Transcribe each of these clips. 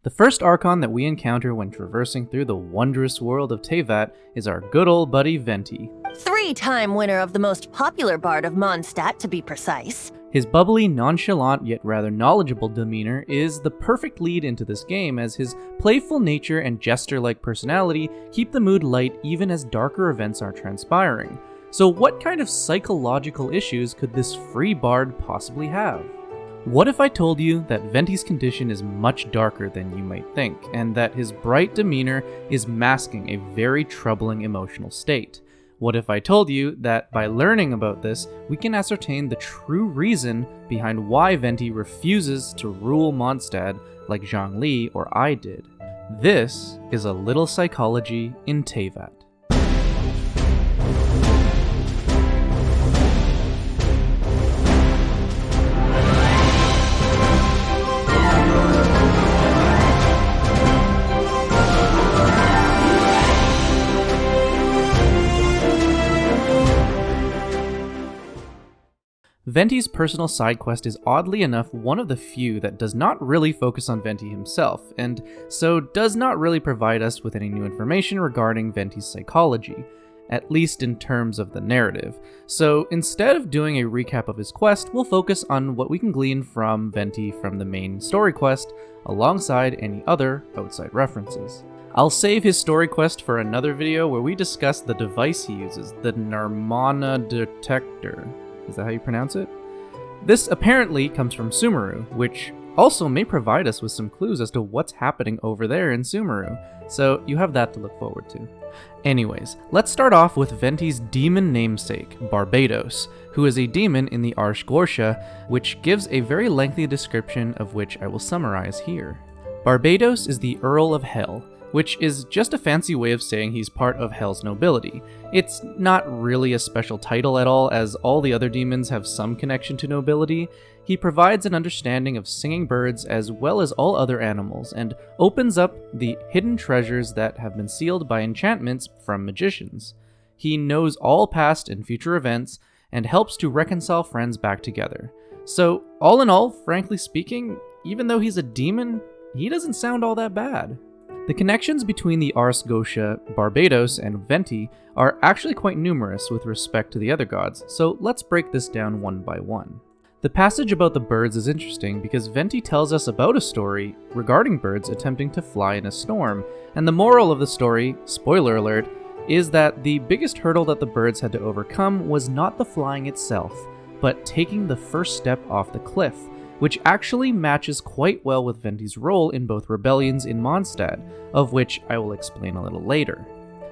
The first Archon that we encounter when traversing through the wondrous world of Teyvat is our good old buddy Venti. 3-time winner of the most popular bard of Mondstadt, to be precise. His bubbly, nonchalant, yet rather knowledgeable demeanor is the perfect lead into this game, as his playful nature and jester-like personality keep the mood light even as darker events are transpiring. So what kind of psychological issues could this free bard possibly have? What if I told you that Venti's condition is much darker than you might think, and that his bright demeanor is masking a very troubling emotional state? What if I told you that by learning about this, we can ascertain the true reason behind why Venti refuses to rule Mondstadt like Zhongli or I did? This is a little psychology in Teyvat. Venti's personal side quest is oddly enough one of the few that does not really focus on Venti himself, and so does not really provide us with any new information regarding Venti's psychology, at least in terms of the narrative. So instead of doing a recap of his quest, we'll focus on what we can glean from Venti from the main story quest, alongside any other outside references. I'll save his story quest for another video where we discuss the device he uses, the Narmana detector. Is that how you pronounce it? This apparently comes from Sumeru, which also may provide us with some clues as to what's happening over there in Sumeru, so you have that to look forward to. Anyways, let's start off with Venti's demon namesake, Barbatos, who is a demon in the Arsh Gorsha, which gives a very lengthy description of which I will summarize here. Barbatos is the Earl of Hell, which is just a fancy way of saying he's part of Hell's nobility. It's not really a special title at all, as all the other demons have some connection to nobility. He provides an understanding of singing birds as well as all other animals, and opens up the hidden treasures that have been sealed by enchantments from magicians. He knows all past and future events, and helps to reconcile friends back together. So, all in all, frankly speaking, even though he's a demon, he doesn't sound all that bad. The connections between the Ars Gotia, Barbatos, and Venti are actually quite numerous with respect to the other gods, so let's break this down one by one. The passage about the birds is interesting because Venti tells us about a story regarding birds attempting to fly in a storm, and the moral of the story, spoiler alert, is that the biggest hurdle that the birds had to overcome was not the flying itself, but taking the first step off the cliff, which actually matches quite well with Venti's role in both rebellions in Mondstadt, of which I will explain a little later.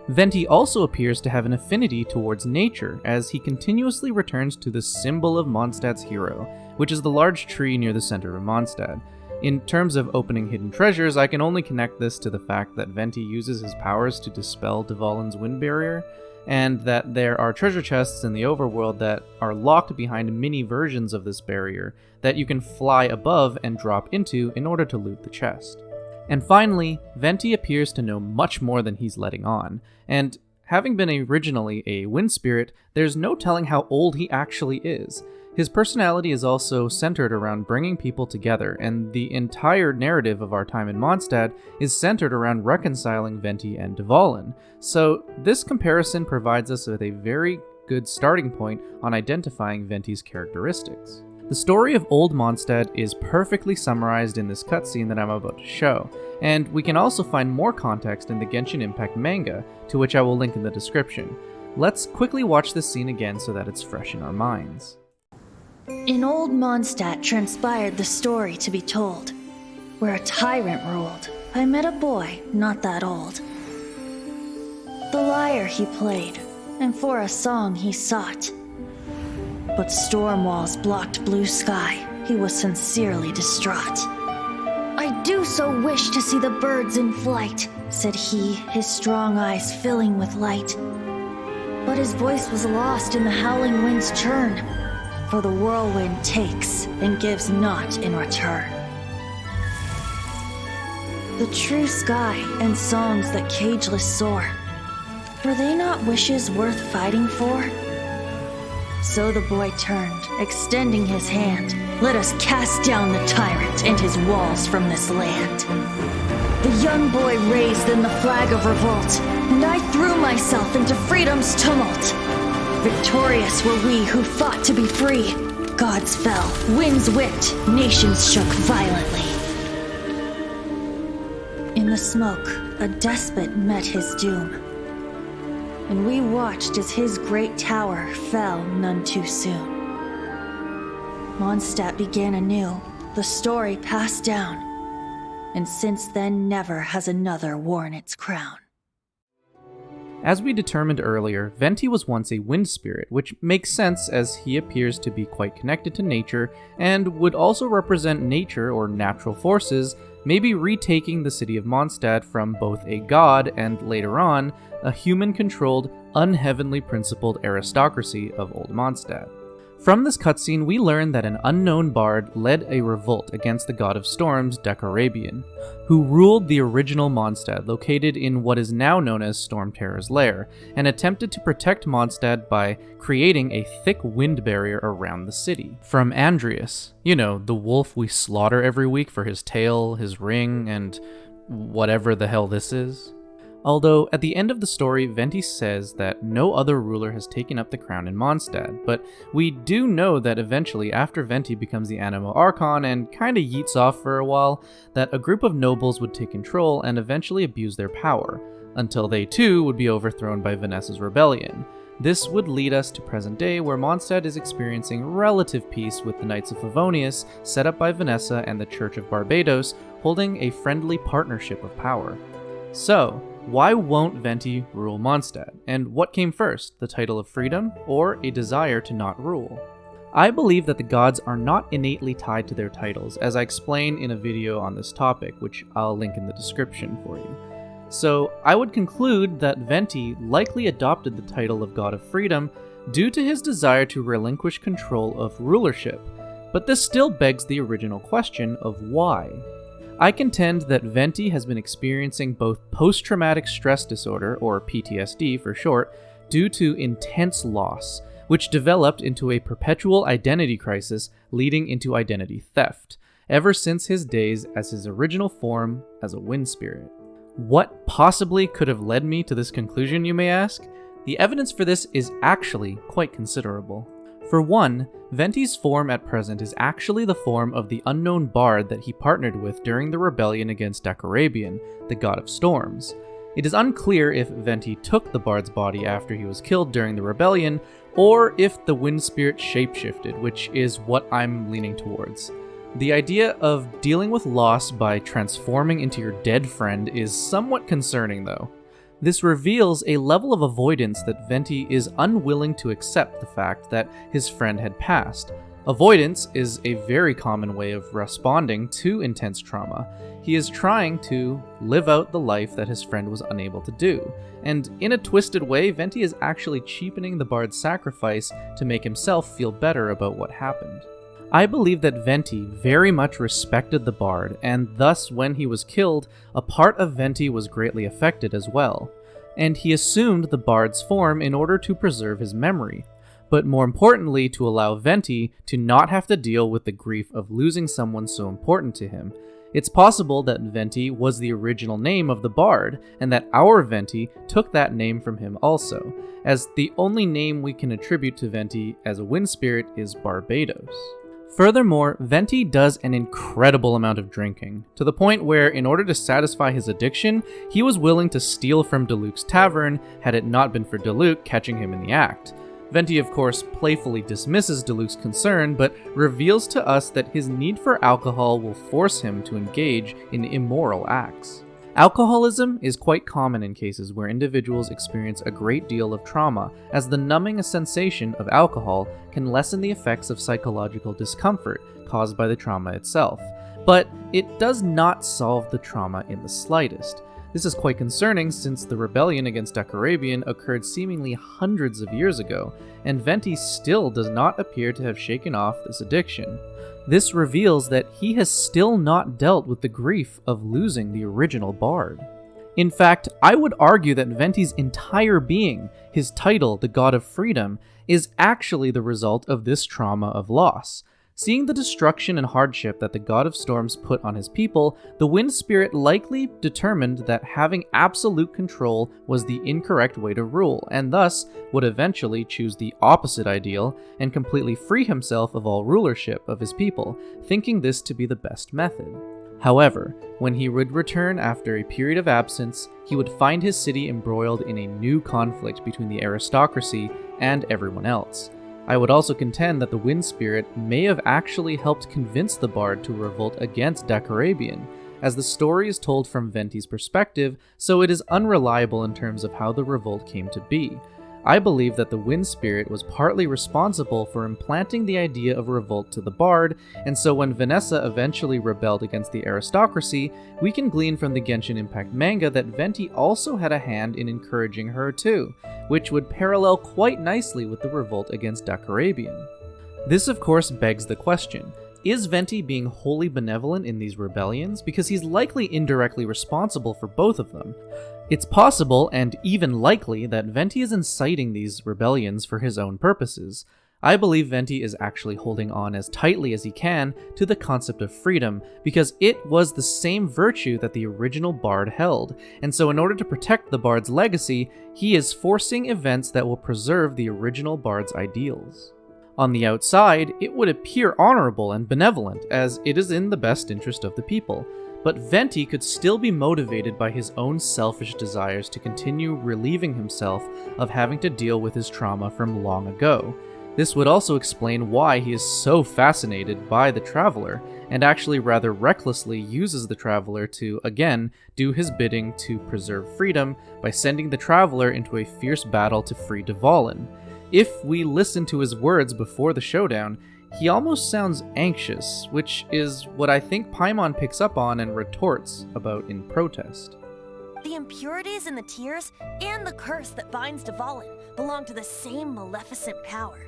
Venti also appears to have an affinity towards nature, as he continuously returns to the symbol of Mondstadt's hero, which is the large tree near the center of Mondstadt. In terms of opening hidden treasures, I can only connect this to the fact that Venti uses his powers to dispel Dvalin's wind barrier, and that there are treasure chests in the overworld that are locked behind mini versions of this barrier that you can fly above and drop into in order to loot the chest. And finally, Venti appears to know much more than he's letting on, and having been originally a wind spirit, there's no telling how old he actually is. His personality is also centered around bringing people together, and the entire narrative of our time in Mondstadt is centered around reconciling Venti and Dvalin. So this comparison provides us with a very good starting point on identifying Venti's characteristics. The story of Old Mondstadt is perfectly summarized in this cutscene that I'm about to show, and we can also find more context in the Genshin Impact manga, to which I will link in the description. Let's quickly watch this scene again so that it's fresh in our minds. In Old Mondstadt transpired the story to be told, where a tyrant ruled. I met a boy not that old. The lyre he played, and for a song he sought. But storm walls blocked blue sky. He was sincerely distraught. I do so wish to see the birds in flight, said he, his strong eyes filling with light. But his voice was lost in the howling wind's churn, for the whirlwind takes and gives not in return. The true sky and songs that cageless soar, were they not wishes worth fighting for? So the boy turned, extending his hand. Let us cast down the tyrant and his walls from this land. The young boy raised then the flag of revolt, and I threw myself into freedom's tumult. Victorious were we who fought to be free. Gods fell, winds whipped, nations shook violently. In the smoke, a despot met his doom, and we watched as his great tower fell none too soon. Mondstadt began anew, the story passed down, and since then never has another worn its crown. As we determined earlier, Venti was once a wind spirit, which makes sense as he appears to be quite connected to nature and would also represent nature or natural forces, maybe retaking the city of Mondstadt from both a god and, later on, a human-controlled, unheavenly principled aristocracy of Old Mondstadt. From this cutscene, we learn that an unknown bard led a revolt against the god of storms, Dekarabian, who ruled the original Mondstadt located in what is now known as Storm Terror's lair, and attempted to protect Mondstadt by creating a thick wind barrier around the city. From Andreas, you know, the wolf we slaughter every week for his tail, his ring, and whatever the hell this is. Although, at the end of the story, Venti says that no other ruler has taken up the crown in Mondstadt, but we do know that eventually, after Venti becomes the Animo Archon and kinda yeets off for a while, that a group of nobles would take control and eventually abuse their power, until they too would be overthrown by Vanessa's rebellion. This would lead us to present day, where Mondstadt is experiencing relative peace with the Knights of Favonius, set up by Vanessa and the Church of Barbatos, holding a friendly partnership of power. So, why won't Venti rule Mondstadt? And what came first, the title of freedom or a desire to not rule? I believe that the gods are not innately tied to their titles, as I explain in a video on this topic, which I'll link in the description for you. So I would conclude that Venti likely adopted the title of God of Freedom due to his desire to relinquish control of rulership, but this still begs the original question of why. I contend that Venti has been experiencing both post-traumatic stress disorder, or PTSD for short, due to intense loss, which developed into a perpetual identity crisis leading into identity theft, ever since his days as his original form as a wind spirit. What possibly could have led me to this conclusion, you may ask? The evidence for this is actually quite considerable. For one, Venti's form at present is actually the form of the unknown bard that he partnered with during the rebellion against Dekarabian, the god of storms. It is unclear if Venti took the bard's body after he was killed during the rebellion, or if the wind spirit shapeshifted, which is what I'm leaning towards. The idea of dealing with loss by transforming into your dead friend is somewhat concerning though. This reveals a level of avoidance that Venti is unwilling to accept the fact that his friend had passed. Avoidance is a very common way of responding to intense trauma. He is trying to live out the life that his friend was unable to do. And in a twisted way, Venti is actually cheapening the bard's sacrifice to make himself feel better about what happened. I believe that Venti very much respected the bard, and thus when he was killed, a part of Venti was greatly affected as well. And he assumed the bard's form in order to preserve his memory, but more importantly to allow Venti to not have to deal with the grief of losing someone so important to him. It's possible that Venti was the original name of the bard, and that our Venti took that name from him also, as the only name we can attribute to Venti as a wind spirit is Barbatos. Furthermore, Venti does an incredible amount of drinking, to the point where, in order to satisfy his addiction, he was willing to steal from Diluc's tavern had it not been for Diluc catching him in the act. Venti, of course, playfully dismisses Diluc's concern, but reveals to us that his need for alcohol will force him to engage in immoral acts. Alcoholism is quite common in cases where individuals experience a great deal of trauma, as the numbing sensation of alcohol can lessen the effects of psychological discomfort caused by the trauma itself. But it does not solve the trauma in the slightest. This is quite concerning since the rebellion against Dekarabian occurred seemingly hundreds of years ago, and Venti still does not appear to have shaken off this addiction. This reveals that he has still not dealt with the grief of losing the original bard. In fact, I would argue that Venti's entire being, his title, the God of Freedom, is actually the result of this trauma of loss. Seeing the destruction and hardship that the God of Storms put on his people, the Wind Spirit likely determined that having absolute control was the incorrect way to rule, and thus would eventually choose the opposite ideal and completely free himself of all rulership of his people, thinking this to be the best method. However, when he would return after a period of absence, he would find his city embroiled in a new conflict between the aristocracy and everyone else. I would also contend that the Wind Spirit may have actually helped convince the Bard to revolt against Dakarabian, as the story is told from Venti's perspective, so it is unreliable in terms of how the revolt came to be. I believe that the Wind Spirit was partly responsible for implanting the idea of revolt to the Bard, and so when Vanessa eventually rebelled against the aristocracy, we can glean from the Genshin Impact manga that Venti also had a hand in encouraging her too, which would parallel quite nicely with the revolt against Dakarabian. This of course begs the question, is Venti being wholly benevolent in these rebellions? Because he's likely indirectly responsible for both of them. It's possible, and even likely, that Venti is inciting these rebellions for his own purposes. I believe Venti is actually holding on as tightly as he can to the concept of freedom, because it was the same virtue that the original Bard held, and so in order to protect the Bard's legacy, he is forcing events that will preserve the original Bard's ideals. On the outside, it would appear honorable and benevolent, as it is in the best interest of the people. But Venti could still be motivated by his own selfish desires to continue relieving himself of having to deal with his trauma from long ago. This would also explain why he is so fascinated by the Traveler, and actually rather recklessly uses the Traveler to, again, do his bidding to preserve freedom by sending the Traveler into a fierce battle to free Dvalin. If we listen to his words before the showdown, he almost sounds anxious, which is what I think Paimon picks up on and retorts about in protest. The impurities in the tears and the curse that binds Dvalin belong to the same maleficent power.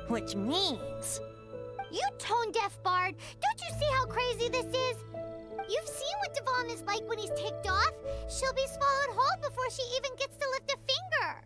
Which means... You tone-deaf bard! Don't you see how crazy this is? You've seen what Dvalin is like when he's ticked off. She'll be swallowed whole before she even gets to lift a finger.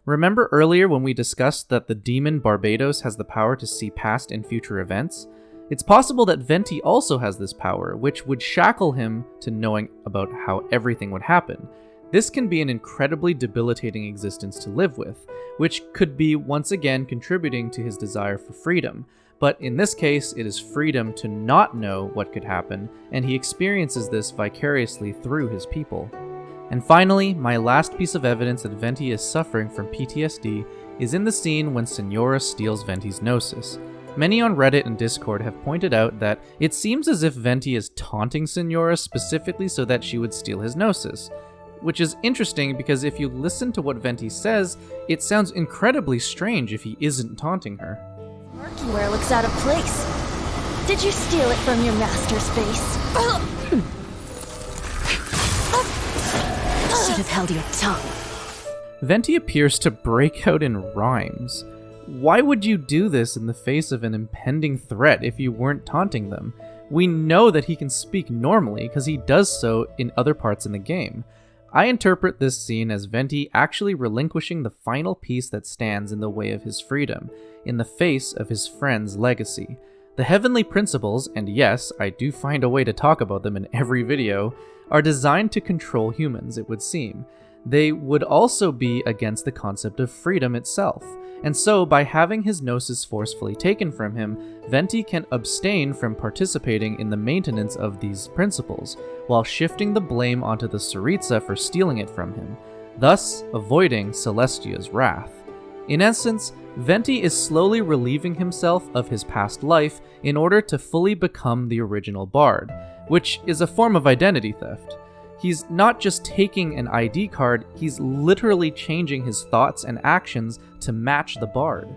Remember earlier when we discussed that the Demon Barbatos has the power to see past and future events? It's possible that Venti also has this power, which would shackle him to knowing about how everything would happen. This can be an incredibly debilitating existence to live with, which could be once again contributing to his desire for freedom. But in this case, it is freedom to not know what could happen, and he experiences this vicariously through his people. And finally, my last piece of evidence that Venti is suffering from PTSD is in the scene when Senora steals Venti's Gnosis. Many on Reddit and Discord have pointed out that it seems as if Venti is taunting Senora specifically so that she would steal his Gnosis. Which is interesting because if you listen to what Venti says, it sounds incredibly strange if he isn't taunting her. Murkyware looks out of place. Did you steal it from your master's face? Should have held your tongue. Venti appears to break out in rhymes. Why would you do this in the face of an impending threat if you weren't taunting them? We know that he can speak normally because he does so in other parts in the game. I interpret this scene as Venti actually relinquishing the final piece that stands in the way of his freedom, in the face of his friend's legacy. The heavenly principles, and yes, I do find a way to talk about them in every video, are designed to control humans, it would seem. They would also be against the concept of freedom itself, and so by having his Gnosis forcefully taken from him, Venti can abstain from participating in the maintenance of these principles, while shifting the blame onto the Tsaritsa for stealing it from him, thus avoiding Celestia's wrath. In essence, Venti is slowly relieving himself of his past life in order to fully become the original Bard, which is a form of identity theft. He's not just taking an ID card, he's literally changing his thoughts and actions to match the Bard.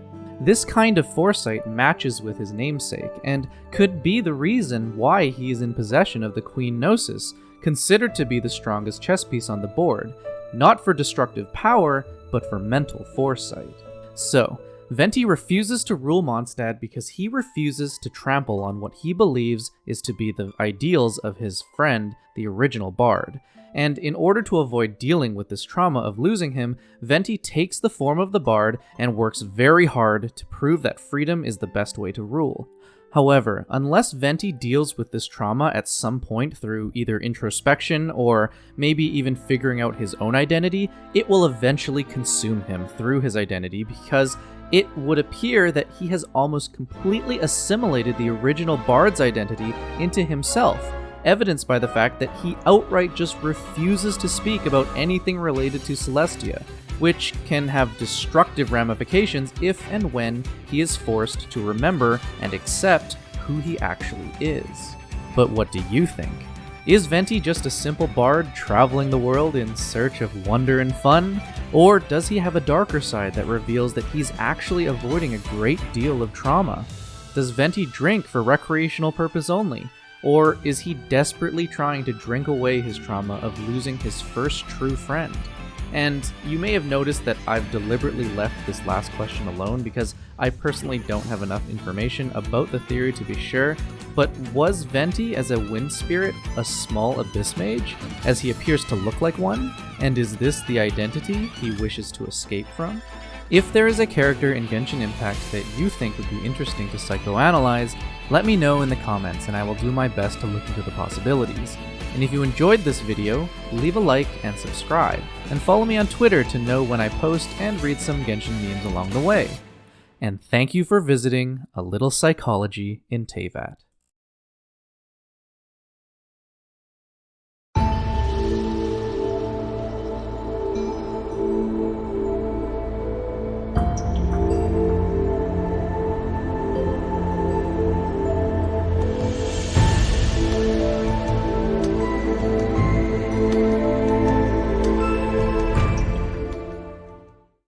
This kind of foresight matches with his namesake, and could be the reason why he is in possession of the Queen Gnosis, considered to be the strongest chess piece on the board, not for destructive power, but for mental foresight. So, Venti refuses to rule Mondstadt because he refuses to trample on what he believes is to be the ideals of his friend, the original Bard. And in order to avoid dealing with this trauma of losing him, Venti takes the form of the Bard and works very hard to prove that freedom is the best way to rule. However, unless Venti deals with this trauma at some point through either introspection or maybe even figuring out his own identity, it will eventually consume him through his identity, because it would appear that he has almost completely assimilated the original Bard's identity into himself, evidenced by the fact that he outright just refuses to speak about anything related to Celestia, which can have destructive ramifications if and when he is forced to remember and accept who he actually is. But what do you think? Is Venti just a simple bard traveling the world in search of wonder and fun? Or does he have a darker side that reveals that he's actually avoiding a great deal of trauma? Does Venti drink for recreational purpose only? Or is he desperately trying to drink away his trauma of losing his first true friend? And you may have noticed that I've deliberately left this last question alone because I personally don't have enough information about the theory to be sure, but was Venti as a wind spirit a small abyss mage, as he appears to look like one? And is this the identity he wishes to escape from? If there is a character in Genshin Impact that you think would be interesting to psychoanalyze, let me know in the comments and I will do my best to look into the possibilities. And if you enjoyed this video, leave a like and subscribe, and follow me on Twitter to know when I post and read some Genshin memes along the way. And thank you for visiting A Little Psychology in Teyvat.